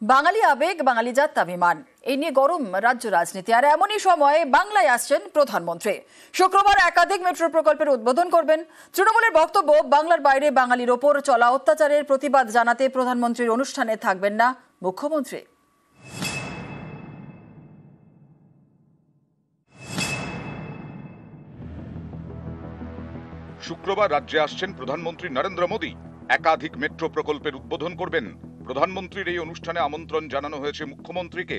বাঙালি আবেগ, বাঙালি জাত্যাভিমান, এই নিয়ে গরম রাজ্য রাজনীতি। আর এমনই সময় বাংলায় আসছেন প্রধানমন্ত্রী। শুক্রবার একাধিক মেট্রো প্রকল্পের উদ্বোধন করবেন। তৃণমূলের বক্তব্য, বাংলার বাইরে বাঙালির ওপর চলা অত্যাচারের প্রতিবাদ জানাতে প্রধানমন্ত্রীর অনুষ্ঠানে থাকবেন না মুখ্যমন্ত্রী। শুক্রবার রাজ্যে আসছেন প্রধানমন্ত্রী নরেন্দ্র মোদী। একাধিক মেট্রো প্রকল্পের উদ্বোধন করবেন। প্রধানমন্ত্রীর এই অনুষ্ঠানে আমন্ত্রণ জানানো হয়েছে মুখ্যমন্ত্রীকে।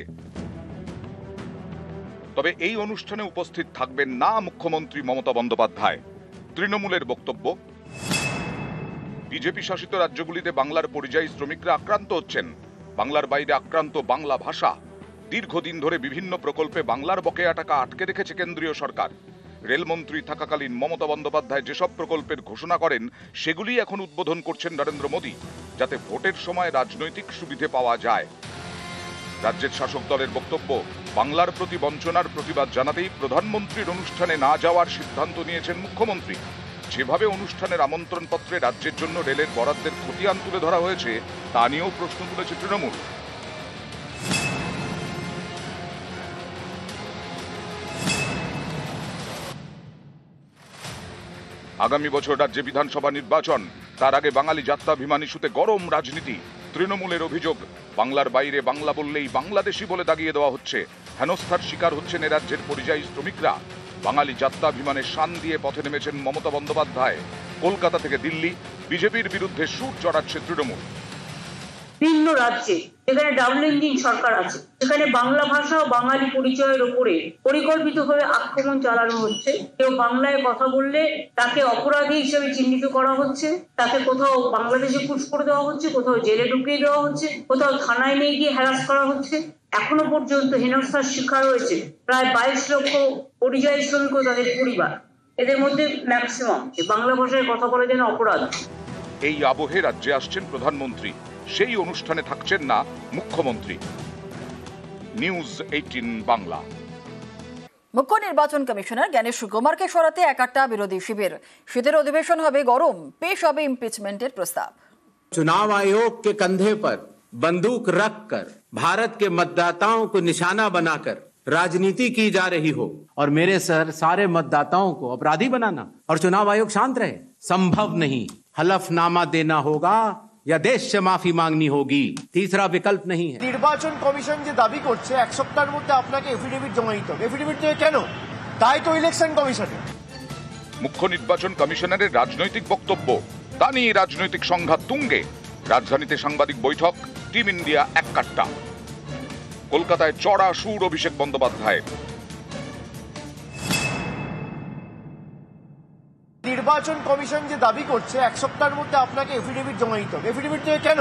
তবে এই অনুষ্ঠানে উপস্থিত থাকবেন না মুখ্যমন্ত্রী মমতা বন্দ্যোপাধ্যায়। তৃণমূলের বক্তব্য, বিজেপি শাসিত রাজ্যগুলিতে বাংলার পরিযায়ী শ্রমিকরা আক্রান্ত হচ্ছেন। বাংলার বাইরে আক্রান্ত বাংলা ভাষা। দীর্ঘদিন ধরে বিভিন্ন প্রকল্পে বাংলার বকেয়া টাকা আটকে রেখেছে কেন্দ্রীয় সরকার। রেলমন্ত্রী থাকাকালীন মমতা বন্দ্যোপাধ্যায় যেসব প্রকল্পের ঘোষণা করেন সেগুলি এখন উদ্বোধন করছেন নরেন্দ্র মোদী, যাতে ভোটের সময় রাজনৈতিক সুবিধে পাওয়া যায়। রাজ্যের শাসক দলের বক্তব্য, বাংলার প্রতি বঞ্চনার প্রতিবাদ জানাতেই প্রধানমন্ত্রীর অনুষ্ঠানে না যাওয়ার সিদ্ধান্ত নিয়েছেন মুখ্যমন্ত্রী। যেভাবে অনুষ্ঠানের আমন্ত্রণপত্রে রাজ্যের জন্য রেলের বরাদ্দের খতিয়ান তুলে ধরা হয়েছে তা নিয়েও প্রশ্ন তুলেছে তৃণমূল। আগামী বছর রাজ্যে বিধানসভা নির্বাচন, তার আগে বাঙালি জাত্যাভিমান ইস্যুতে গরম রাজনীতি। তৃণমূলের অভিযোগ, বাংলার বাইরে বাংলা বললেই বাংলাদেশি বলে দাগিয়ে দেওয়া হচ্ছে। হেনস্থার শিকার হচ্ছেন এ রাজ্যের পরিযায়ী শ্রমিকরা। বাঙালি জাত্যাভিমানের শান দিয়ে পথে নেমেছেন মমতা বন্দ্যোপাধ্যায়। কলকাতা থেকে দিল্লি, বিজেপির বিরুদ্ধে সুর চড়াচ্ছে তৃণমূল। বিভিন্ন রাজ্যে যেখানে ডাবল ইঞ্জিন সরকার আছে, সেখানে বাংলা ভাষা ও বাঙালি পরিচয়ের উপরে পরিকল্পিতভাবে আক্রমণ চালানো হচ্ছে। কেউ বাংলায় কথা বললে তাকে অপরাধী হিসেবে চিহ্নিত করা হচ্ছে, তাকে কোথাও বাংলাদেশে পুশ করে দেওয়া হচ্ছে, কোথাও জেলে ঢুকিয়ে দেওয়া হচ্ছে, কোথাও থানায় নিয়ে গিয়ে হ্যারাস করা হচ্ছে। এখনো পর্যন্ত হেনস্থার শিকার হয়েছে প্রায় 22 লক্ষ পরিযায়ী শ্রমিক ও তাদের পরিবার। এদের মধ্যে ম্যাক্সিমাম বাংলা ভাষায় কথা বলা যেন অপরাধ। এই আবহে রাজ্যে আসছেন প্রধানমন্ত্রী, সেই অনুষ্ঠানে থাকছেন না মুখ্যমন্ত্রী। নিউজ 18 বাংলা। মুখ্য নির্বাচন কমিশনার জ্ঞানেশ কুমারকে সরাতে একাট্টা বিরোধী শিবির। শীতের অধিবেশন হবে গরম, পেশ হবে ইমপিচমেন্টের প্রস্তাব। चुनाव आयोग के कंधे पर बंदूक रखकर भारत के मतदाताओं को निशाना बनाकर राजनीति की जा रही हो और मेरे सर सारे मतदाताओं को अपराधी बनाना और चुनाव आयोग शांत रहे, संभव नहीं। हलफनामा देना होगा या देश से माफी मांगनी होगी, तीसरा विकल्प नहीं है। নির্বাচন কমিশন যে দাবি করছে 1 সপ্তাহের মধ্যে আপনাকে এফিডেভিট জমা দিতে হবে। এফিডেভিট দেবে কেন? তাই তো ইলেকশন কমিশনে। মুখ্য নির্বাচন কমিশনারের রাজনৈতিক বক্তব্য, তা নিয়ে রাজনৈতিক সংঘাত তুঙ্গে। রাজধানীতে সাংবাদিক বৈঠক, টিম ইন্ডিয়া এক কাট্টা। কলকাতায় চড়া সুর অভিষেক বন্দ্যোপাধ্যায়। নির্বাচন কমিশন যে দাবি করছে 1 সপ্তাহের মধ্যে আপনাকে এফিডেভিট জমা দিতে হবে। এফিডেভিট দেবে কেন?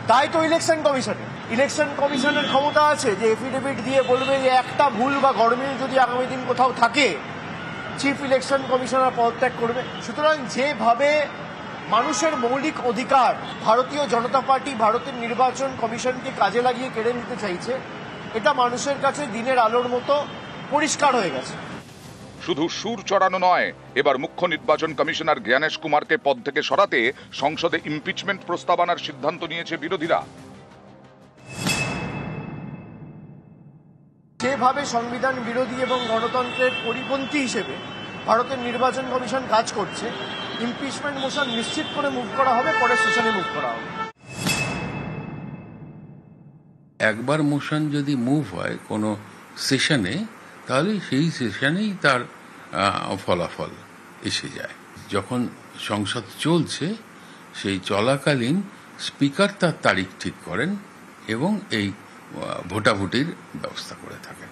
তাই তো ইলেকশন কমিশনে। ইলেকশন কমিশনের ক্ষমতা আছে যে এফিডেভিট দিয়ে বলবে যে একটা ভুল বা গরমিল যদি আগামী দিন কোথাও থাকে, চিফ ইলেকশন কমিশনার পদত্যাগ করবে। সুতরাং যেভাবে মানুষের মৌলিক অধিকার ভারতীয় জনতা পার্টি ভারতের নির্বাচন কমিশনকে কাজে লাগিয়ে কেড়ে নিতে চাইছে, এটা মানুষের কাছে দিনের আলোর মতো পরিষ্কার হয়ে গেছে। শুধু সুর চড়ানো নয়, এবার মুখ্য নির্বাচন কমিশনার জ্ঞানেশ কুমারকে পদ থেকে সরাতে সংসদে ইমপিচমেন্ট প্রস্তাব আনার সিদ্ধান্ত নিয়েছে বিরোধীরা। যেভাবে সংবিধান বিরোধী এবং গণতন্ত্রের পরিপন্থী হিসেবে ভারতের নির্বাচন কমিশন কাজ করছে, ইমপিচমেন্ট মোশন নিশ্চিত করে মুভ করা হবে, পরের সেশনে মুভ করা হবে। একবার মোশন যদি মুভ হয় কোনো সেশনে, তাহলে সেই সেশনেই তার ফলাফল এসে যায়। যখন সংসদ চলছে, সেই চলাকালীন স্পিকার তার তারিখ ঠিক করেন এবং এই ভোটাভুটির ব্যবস্থা করে থাকেন।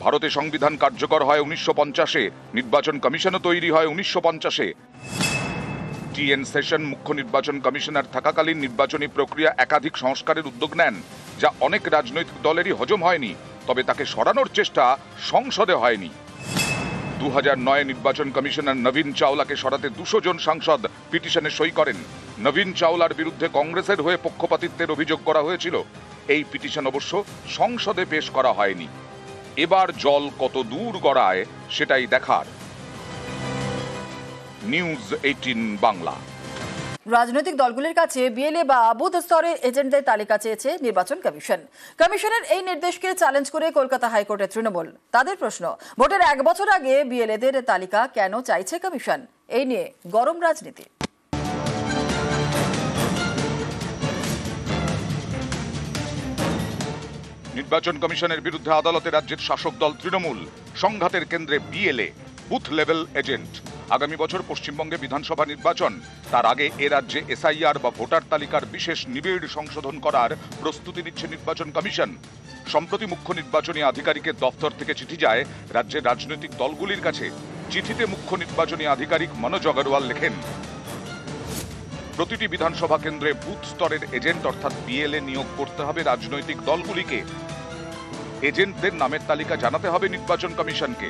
ভারতে সংবিধান কার্যকর হয় 1950-এ, নির্বাচন কমিশনও তৈরি হয় 1950-এ। টিএন সেশন মুখ্য নির্বাচন কমিশনার থাকাকালীন নির্বাচনী প্রক্রিয়া একাধিক সংস্কারের উদ্যোগ নেন, যা অনেক রাজনৈতিক দলেরই হজম হয়নি। তবে তাকে সরানোর চেষ্টা সংসদে হয়নি। 2009 নির্বাচন কমিশনার নবীন চাওলাকে সরাতে 200 জন সাংসদ পিটিশনে সই করেন। নবীন চাওলার বিরুদ্ধে কংগ্রেসের হয়ে পক্ষপাতিত্বের অভিযোগ করা হয়েছিল। এই পিটিশন অবশ্য সংসদে পেশ করা হয়নি। এবার জল কত দূর গড়ায় সেটাই দেখার। নিউজ 18 বাংলা। রাজনৈতিক দলগুলির কাছে বিএলএ বা বুথ স্তরে এজেন্টদের তালিকা চেয়েছে নির্বাচন কমিশন। কমিশনের এই নির্দেশকে চ্যালেঞ্জ করে কলকাতা হাইকোর্টের তৃণমূল। তাদের প্রশ্ন, ভোটের 1 বছর আগে বিএলএদের তালিকা কেন চাইছে কমিশন? এই নিয়ে গরম রাজনীতি। নির্বাচন কমিশনের বিরুদ্ধে আদালতে রাজ্যের শাসক দল তৃণমূল। সংঘাতের কেন্দ্রে বিএলএ, বুথ লেভেল এজেন্ট। আগামী বছর পশ্চিমবঙ্গে বিধানসভা নির্বাচন, তার আগে এ রাজ্যে এসআইআর বা ভোটার তালিকার বিশেষ নিবিড় সংশোধন করার প্রস্তুতি নিচ্ছে নির্বাচন কমিশন। সম্প্রতি মুখ্য নির্বাচনী আধিকারিকের দপ্তর থেকে চিঠি যায় রাজ্যের রাজনৈতিক দলগুলির কাছে। চিঠিতে মুখ্য নির্বাচনী আধিকারিক মনোজ আগরওয়াল লেখেন, প্রতিটি বিধানসভা কেন্দ্রে বুথ স্তরের এজেন্ট অর্থাৎ বিএলএ নিয়োগ করতে হবে রাজনৈতিক দলগুলিকে। এজেন্টদের নামের তালিকা জানাতে হবে নির্বাচন কমিশনকে।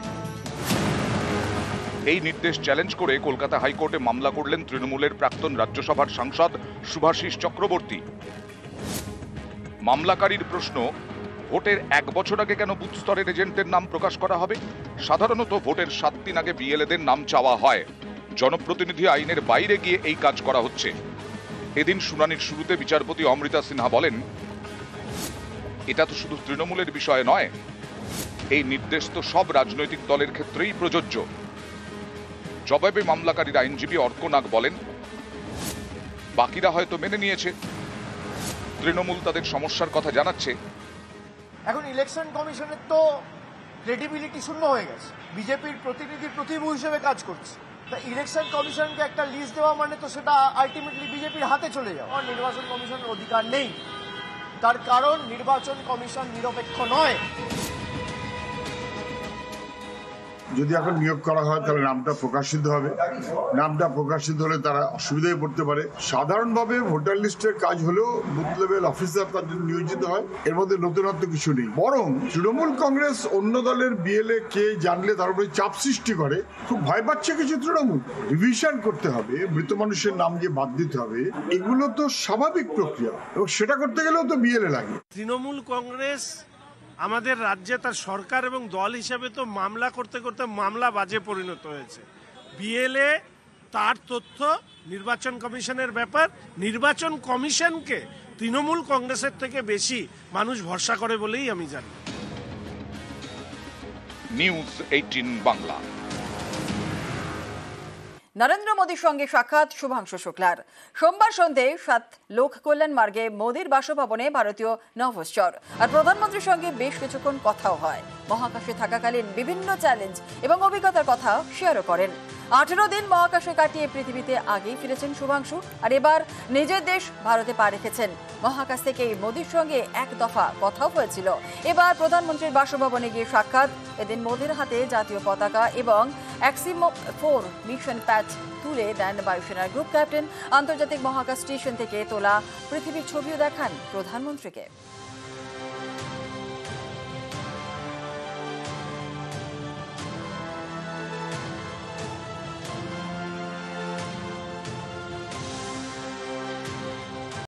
এই নির্দেশ চ্যালেঞ্জ করে কলকাতা হাইকোর্টে মামলা করলেন তৃণমূলের প্রাক্তন রাজ্যসভার সাংসদ শুভাশিস চক্রবর্তী। মামলাকারীর প্রশ্ন, ভোটের 1 বছর আগে কেন বুথ স্তরের এজেন্টদের নাম প্রকাশ করা হবে? সাধারণত ভোটের 7 দিন আগে বিএলএদের নাম চাওয়া হয়। জনপ্রতিনিধি আইনের বাইরে গিয়ে এই কাজ করা হচ্ছে। এদিন শুনানির শুরুতে বিচারপতি অমৃতা সিনহা বলেন, এটা তো শুধু তৃণমূলের বিষয় নয়, এই নির্দেশ তো সব রাজনৈতিক দলের ক্ষেত্রেই প্রযোজ্য। জবাবে মামলাকারীর আইনজীবী অর্ক নাগ বলেন, বাকিরা হয়তো মেনে নিয়েছে, তৃণমূল তাদের সমস্যার কথা জানাচ্ছে। এখন ইলেকশন কমিশনের তো ক্রেডিবিলিটি শূন্য হয়ে গেছে, বিজেপির প্রতিনিধি প্রতিভূ হিসেবে কাজ করছে। তা ইলেকশন কমিশনকে একটা লিস্ট দেওয়া মানে তো সেটা আলটিমেটলি বিজেপির হাতে চলে যাওয়া। নির্বাচন কমিশনের অধিকার নেই, তার কারণ নির্বাচন কমিশন নিরপেক্ষ নয়। যদি এখন নিয়োগ করা হয় তাহলে নামটা প্রকাশিত হবে, নামটা প্রকাশিত হলে তারা অসুবিধায় পড়তে পারে। সাধারণভাবে ভোটার লিস্টের কাজ হলেও বুথ লেভেল অফিসার তার জন্য নিয়োজিত হয়, এর মধ্যে নতুনত্ব কিছু নেই। বরং তৃণমূল কংগ্রেস অন্য দলের বিএলএ কে জানলে তার উপরে চাপ সৃষ্টি করে, খুব ভয় পাচ্ছে কিছু তৃণমূল। রিভিশন করতে হবে, মৃত মানুষের নাম যে বাদ দিতে হবে, এগুলো তো স্বাভাবিক প্রক্রিয়া, এবং সেটা করতে গেলেও তো বিএলএ লাগে। তৃণমূল কংগ্রেস আমাদের রাজ্যে তার সরকার এবং দল হিসেবে তো মামলা করতে করতে মামলা বাজে পরিণত হয়েছে। বিএলএ তার তথ্য নির্বাচন কমিশনের ব্যাপার। নির্বাচন কমিশনকে তৃণমূল কংগ্রেসের থেকে বেশি মানুষ ভরসা করে বলেই আমি জানি। নিউজ 18 বাংলা। নরেন্দ্র মোদীর সঙ্গে সাক্ষাৎ শুভাংশু শুক্লার। সোমবার সন্ধ্যে 7 লোক কল্যাণ মার্গে মোদীর বাসভবনে ভারতীয় নভশ্চর। আর প্রধানমন্ত্রীর সঙ্গে বেশ কিছুক্ষণ কথাও হয়। মহাকাশে থাকাকালীন বিভিন্ন চ্যালেঞ্জ এবং অভিজ্ঞতার কথা শেয়ারও করেন। 18 দিন মহাকাশে কাটিয়ে পৃথিবীতে আগেই ফিরেছেন শুভাংশু, আর এবার নিজের দেশ ভারতে পা রেখেছেন। মহাকাশ থেকেই মোদীর সঙ্গে 1 দফা কথাও হয়েছিল। এবার প্রধানমন্ত্রীর বাসভবনে গিয়ে সাক্ষাৎ। এদিন মোদীর হাতে জাতীয় পতাকা এবং এক্সিমো-4 মিশন প্যাচ তুলে দেন বায়ুসেনার গ্রুপ ক্যাপ্টেন। আন্তর্জাতিক মহাকাশ স্টেশন থেকে তোলা পৃথিবীর ছবিও দেখান প্রধানমন্ত্রীকে।